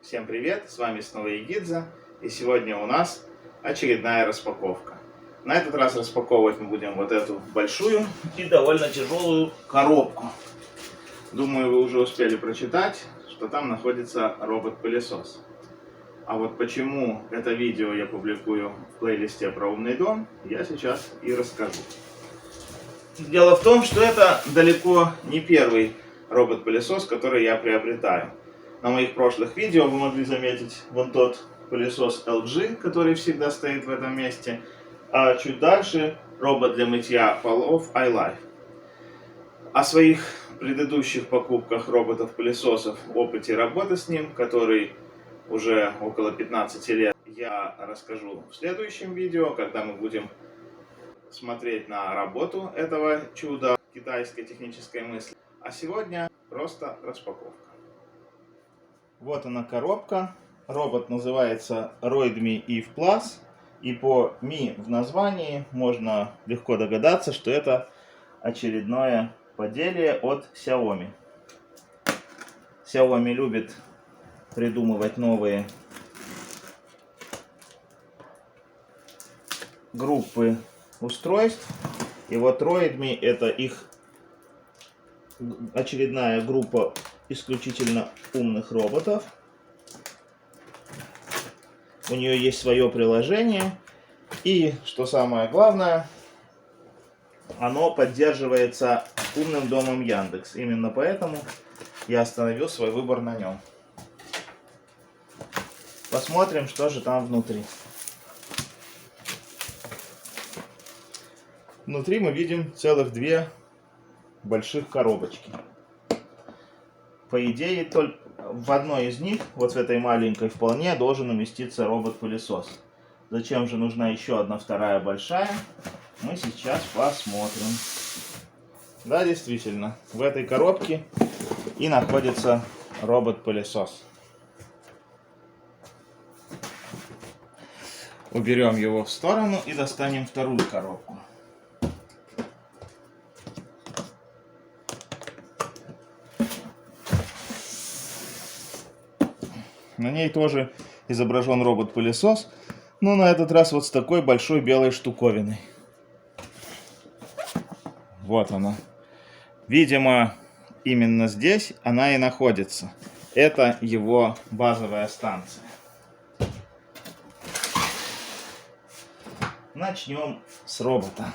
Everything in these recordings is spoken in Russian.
Всем привет, с вами снова Егидза, и сегодня у нас очередная распаковка. На этот раз распаковывать мы будем вот эту большую и довольно тяжелую коробку. Думаю, вы уже успели прочитать, что там находится робот-пылесос. А вот почему это видео я публикую в плейлисте про умный дом, я сейчас и расскажу. Дело в том, что это далеко не первый робот-пылесос, который я приобретаю. На моих прошлых видео вы могли заметить вон тот пылесос LG, который всегда стоит в этом месте, а чуть дальше робот для мытья полов iLife. О своих предыдущих покупках роботов-пылесосов, опыте работы с ним, который уже около 15 лет, я расскажу в следующем видео, когда мы будем смотреть на работу этого чуда китайской технической мысли. А сегодня просто распаковка. Вот она коробка. Робот называется Roidme Eve Plus. И по Mi в названии можно легко догадаться, что это очередное поделие от Xiaomi. Xiaomi любит придумывать новые группы устройств. И вот Roidme это их очередная группа исключительно умных роботов. У нее есть свое приложение. И, что самое главное, оно поддерживается умным домом Яндекс. Именно поэтому я остановил свой выбор на нем. Посмотрим, что же там внутри. Внутри мы видим целых две больших коробочки. По идее, только в одной из них, вот в этой маленькой, вполне должен уместиться робот-пылесос. Зачем же нужна еще одна вторая большая, мы сейчас посмотрим. Да, действительно, в этой коробке и находится робот-пылесос. Уберем его в сторону и достанем вторую коробку. На ней тоже изображен робот-пылесос, но на этот раз вот с такой большой белой штуковиной. Вот она. Видимо, именно здесь она и находится. Это его базовая станция. Начнем с робота.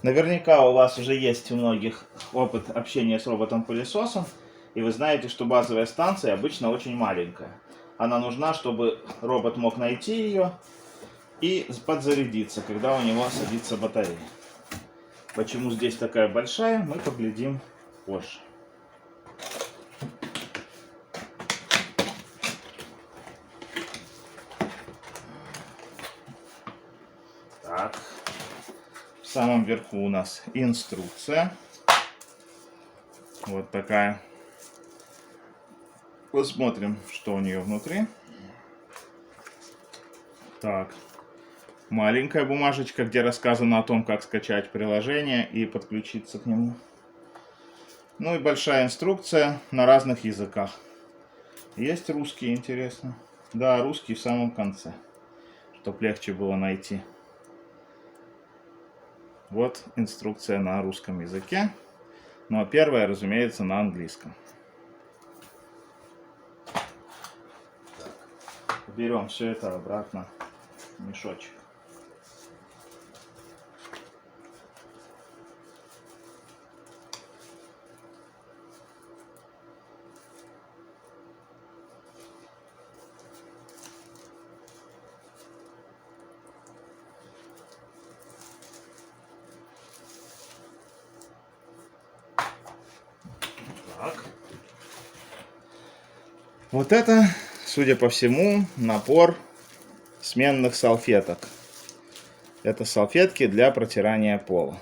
Наверняка у вас уже есть у многих опыт общения с роботом-пылесосом. И вы знаете, что базовая станция обычно очень маленькая. Она нужна, чтобы робот мог найти ее и подзарядиться, когда у него садится батарея. Почему здесь такая большая, мы поглядим позже. Так, в самом верху у нас инструкция. Вот такая. Посмотрим, что у нее внутри. Так, маленькая бумажечка, где рассказано о том, как скачать приложение и подключиться к нему. Ну и большая инструкция на разных языках. Есть русский, интересно. Да, русский в самом конце, чтобы легче было найти. Вот инструкция на русском языке. Ну а первая, разумеется, на английском. Берем все это обратно в мешочек. Так. Вот это, судя по всему, набор сменных салфеток. Это салфетки для протирания пола.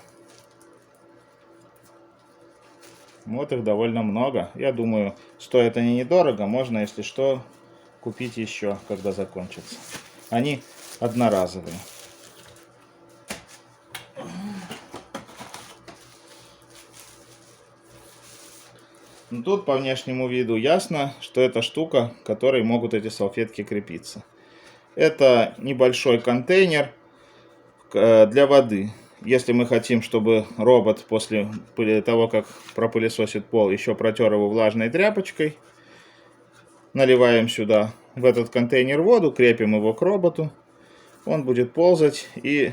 Вот их довольно много. Я думаю, стоят они недорого. Можно, если что, купить еще, когда закончатся. Они одноразовые. Но тут по внешнему виду ясно, что это штука, к которой могут эти салфетки крепиться. Это небольшой контейнер для воды. Если мы хотим, чтобы робот после того, как пропылесосит пол, еще протер его влажной тряпочкой, наливаем сюда в этот контейнер воду, крепим его к роботу, он будет ползать и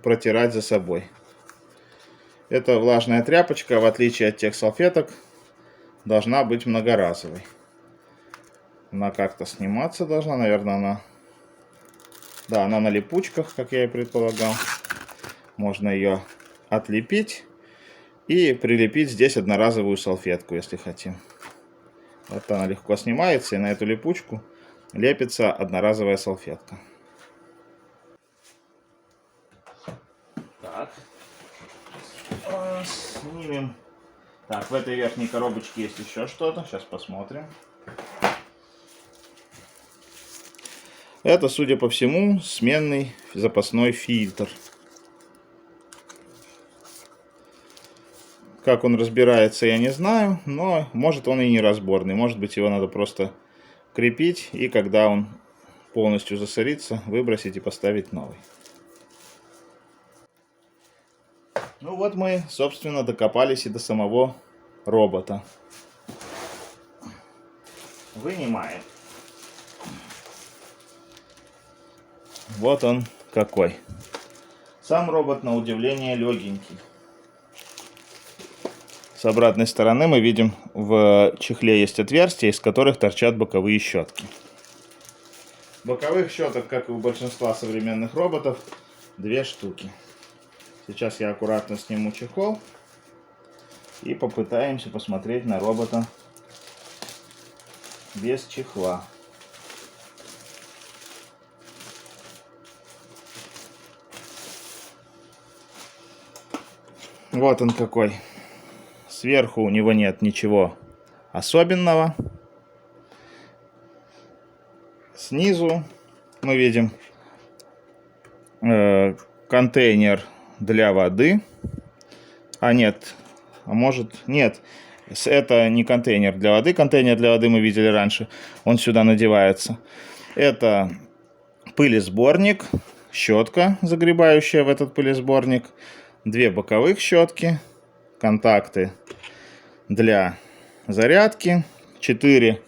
протирать за собой. Эта влажная тряпочка, в отличие от тех салфеток, должна быть многоразовой. Она как-то сниматься должна, наверное, она на липучках, как я и предполагал. Можно ее отлепить и прилепить здесь одноразовую салфетку, если хотим. Вот она легко снимается, и на эту липучку лепится одноразовая салфетка. Так, снимем. Так, в этой верхней коробочке есть еще что-то. Сейчас посмотрим. Это, судя по всему, сменный запасной фильтр. Как он разбирается, я не знаю, но может он и не разборный. Может быть, его надо просто крепить, и когда он полностью засорится, выбросить и поставить новый. Ну вот мы, собственно, докопались и до самого робота. Вынимаем. Вот он какой. Сам робот, на удивление, легенький. С обратной стороны мы видим, в чехле есть отверстия, из которых торчат боковые щетки. Боковых щеток, как и у большинства современных роботов, 2 штуки. Сейчас я аккуратно сниму чехол и попытаемся посмотреть на робота без чехла. Вот он какой. Сверху у него нет ничего особенного. Снизу мы видим контейнер для воды. Нет. Это не контейнер для воды. Контейнер для воды мы видели раньше. Он сюда надевается. Это пылесборник, щетка, загребающая в этот пылесборник, 2 боковых щетки, контакты для зарядки, 4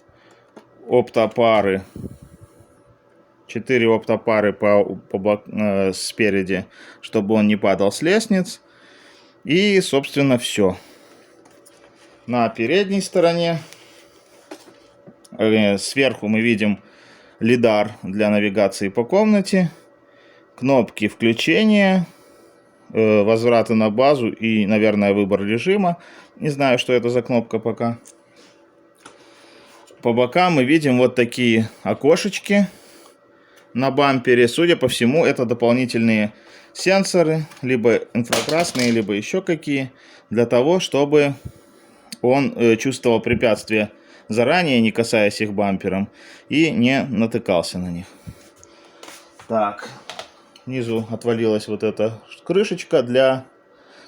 оптопары спереди, чтобы он не падал с лестниц. И, собственно, все. На передней стороне сверху мы видим лидар для навигации по комнате, кнопки включения, возврата на базу и, наверное, выбор режима. Не знаю, что это за кнопка пока. По бокам мы видим вот такие окошечки на бампере. Судя по всему, это дополнительные сенсоры, либо инфракрасные, либо еще какие, для того, чтобы он чувствовал препятствия заранее, не касаясь их бампером, и не натыкался на них. Так, снизу отвалилась вот эта крышечка,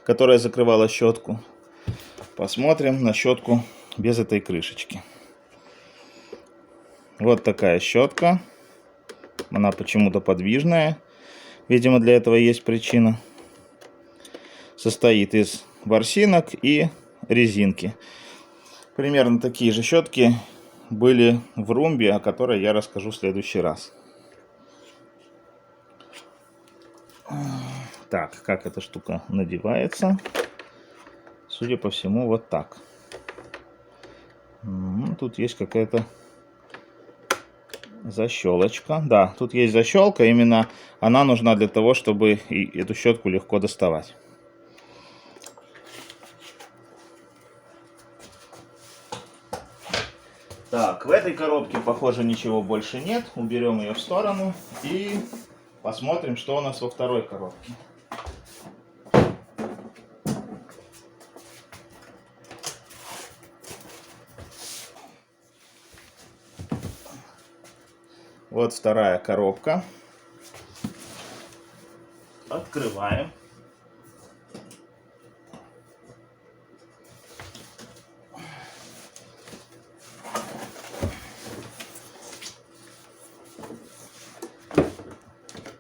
которая закрывала щетку. Посмотрим на щетку без этой крышечки. Вот такая щетка. Она почему-то подвижная. Видимо, для этого есть причина. Состоит из ворсинок и резинки. Примерно такие же щетки были в Румбе, о которой я расскажу в следующий раз. Так, как эта штука надевается? Судя по всему, вот так. Тут есть какая-то защелочка. Да, тут есть защелка. Именно она нужна для того, чтобы эту щетку легко доставать. Так, в этой коробке, похоже, ничего больше нет. Уберем ее в сторону и посмотрим, что у нас во второй коробке. Вот вторая коробка. Открываем.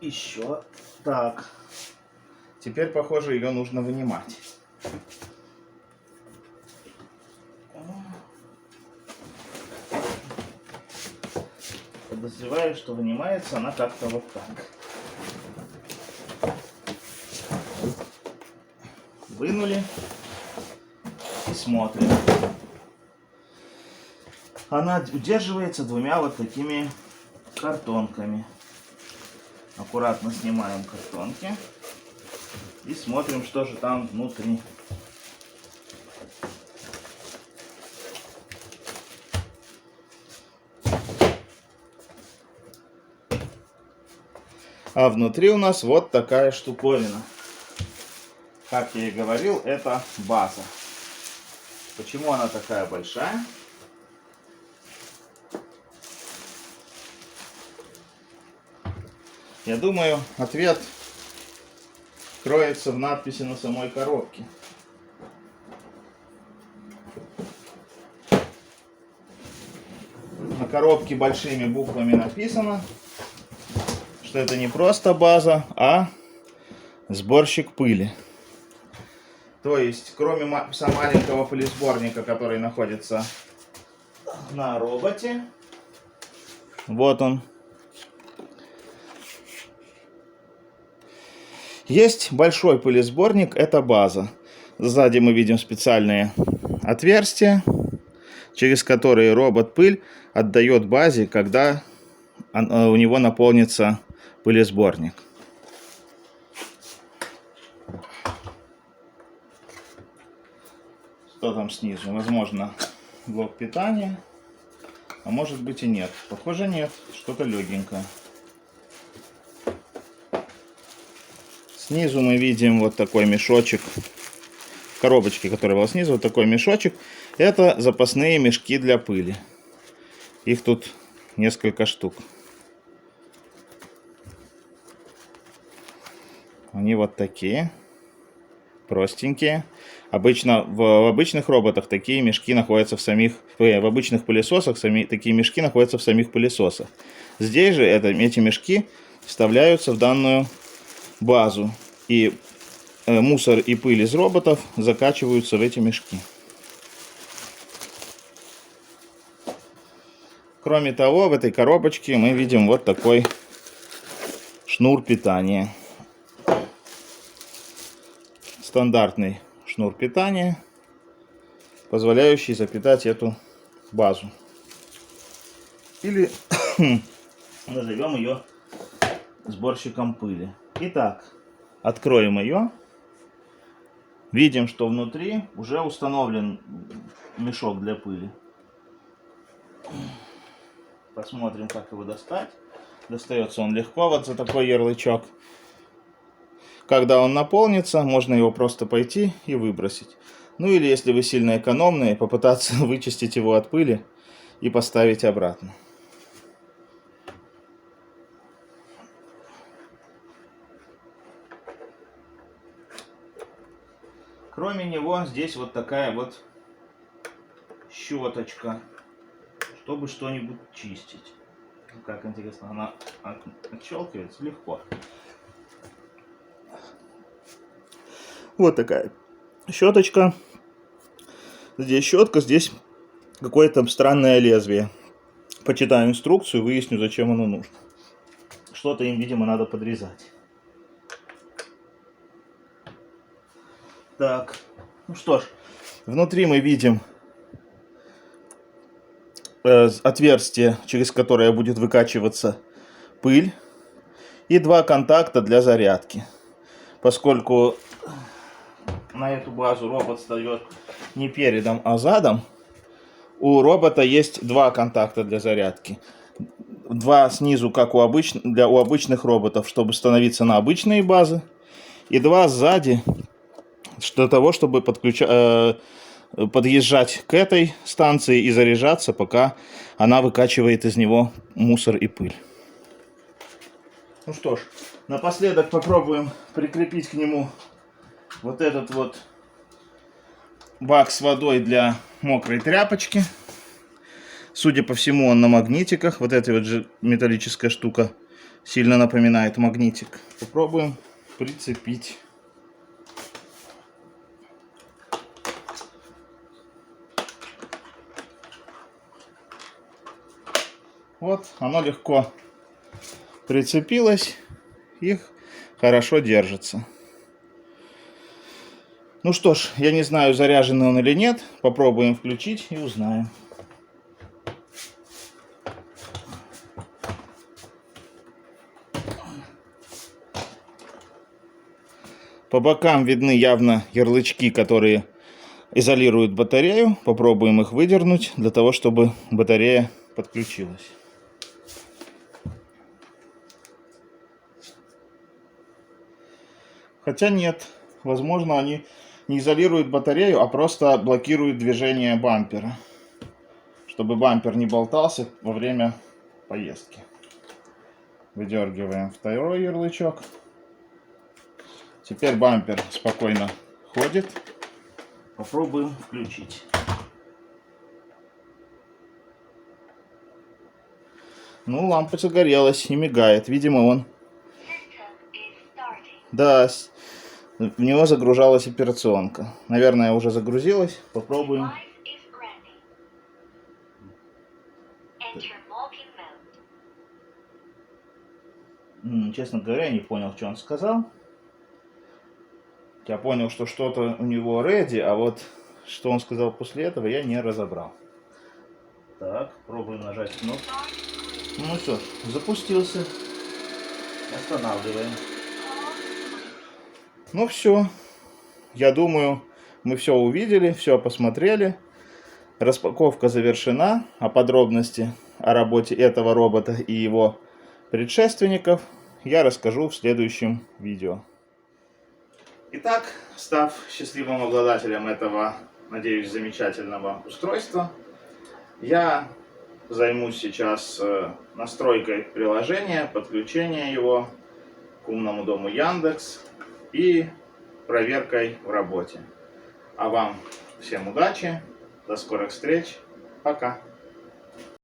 Еще. Так. Теперь, похоже, ее нужно вынимать. Подозреваю, что вынимается она как-то вот так. Вынули и смотрим. Она удерживается двумя вот такими картонками. Аккуратно снимаем картонки и смотрим, что же там внутри. А внутри у нас вот такая штуковина. Как я и говорил, это база. Почему она такая большая? Я думаю, ответ кроется в надписи на самой коробке. На коробке большими буквами написано, что это не просто база, а сборщик пыли. То есть, кроме маленького пылесборника, который находится на роботе, вот он, есть большой пылесборник, это база. Сзади мы видим специальные отверстия, через которые робот пыль отдает базе, когда у него наполнится пылесборник. Что там снизу? Возможно, блок питания, а может быть и нет. Похоже, нет, что-то легенькое. Снизу мы видим вот такой мешочек, в коробочке, которая была снизу, вот такой мешочек. Это запасные мешки для пыли. Их тут несколько штук. Они вот такие, простенькие. Обычно в обычных роботах такие мешки находятся в обычных пылесосах такие мешки находятся в самих пылесосах. Здесь же эти мешки вставляются в данную базу, и мусор и пыль из роботов закачиваются в эти мешки. Кроме того, в этой коробочке мы видим вот такой шнур питания. Стандартный шнур питания, позволяющий запитать эту базу. Или назовем ее сборщиком пыли. Итак, откроем ее. Видим, что внутри уже установлен мешок для пыли. Посмотрим, как его достать. Достается он легко, вот за такой ярлычок. Когда он наполнится, можно его просто пойти и выбросить. Ну или, если вы сильно экономные, попытаться вычистить его от пыли и поставить обратно. Кроме него, здесь вот такая вот щеточка, чтобы что-нибудь чистить. Как интересно, она отщелкивается легко. Вот такая щеточка. Здесь щетка, здесь какое-то странное лезвие. Почитаю инструкцию, выясню, зачем оно нужно. Что-то им, видимо, надо подрезать. Так, ну что ж, внутри мы видим отверстие, через которое будет выкачиваться пыль, и два контакта для зарядки. Поскольку на эту базу робот встает не передом, а задом, у робота есть два контакта для зарядки. Два снизу, как у обычных роботов, чтобы становиться на обычные базы, и два сзади для того, чтобы подъезжать к этой станции и заряжаться, пока она выкачивает из него мусор и пыль. Ну что ж, напоследок попробуем прикрепить к нему вот этот вот бак с водой для мокрой тряпочки. Судя по всему, он на магнитиках. Вот эта вот же металлическая штука Сильно напоминает магнитик. Попробуем прицепить. Вот, оно легко прицепилось и хорошо держится. Ну что ж, я не знаю, заряженный он или нет. Попробуем включить и узнаем. По бокам видны явно ярлычки, которые изолируют батарею. Попробуем их выдернуть, для того, чтобы батарея подключилась. Хотя нет, возможно, они не изолируют батарею, а просто блокируют движение бампера, чтобы бампер не болтался во время поездки. Выдергиваем второй ярлычок. Теперь бампер спокойно ходит. Попробуем включить. Ну, лампа загорелась и мигает. Видимо, он... Да, в него загружалась операционка. Наверное, уже загрузилась. Попробуем. Честно говоря, я не понял, что он сказал. Я понял, что что-то у него ready, а вот что он сказал после этого, я не разобрал. Так, пробуем нажать кнопку. Ну все, запустился. Останавливаем. Ну все, я думаю, мы все увидели, все посмотрели. Распаковка завершена, а подробности о работе этого робота и его предшественников я расскажу в следующем видео. Итак, став счастливым обладателем этого, надеюсь, замечательного устройства, я займусь сейчас настройкой приложения, подключением его к умному дому Яндекс и проверкой в работе. А вам всем удачи, до скорых встреч, пока!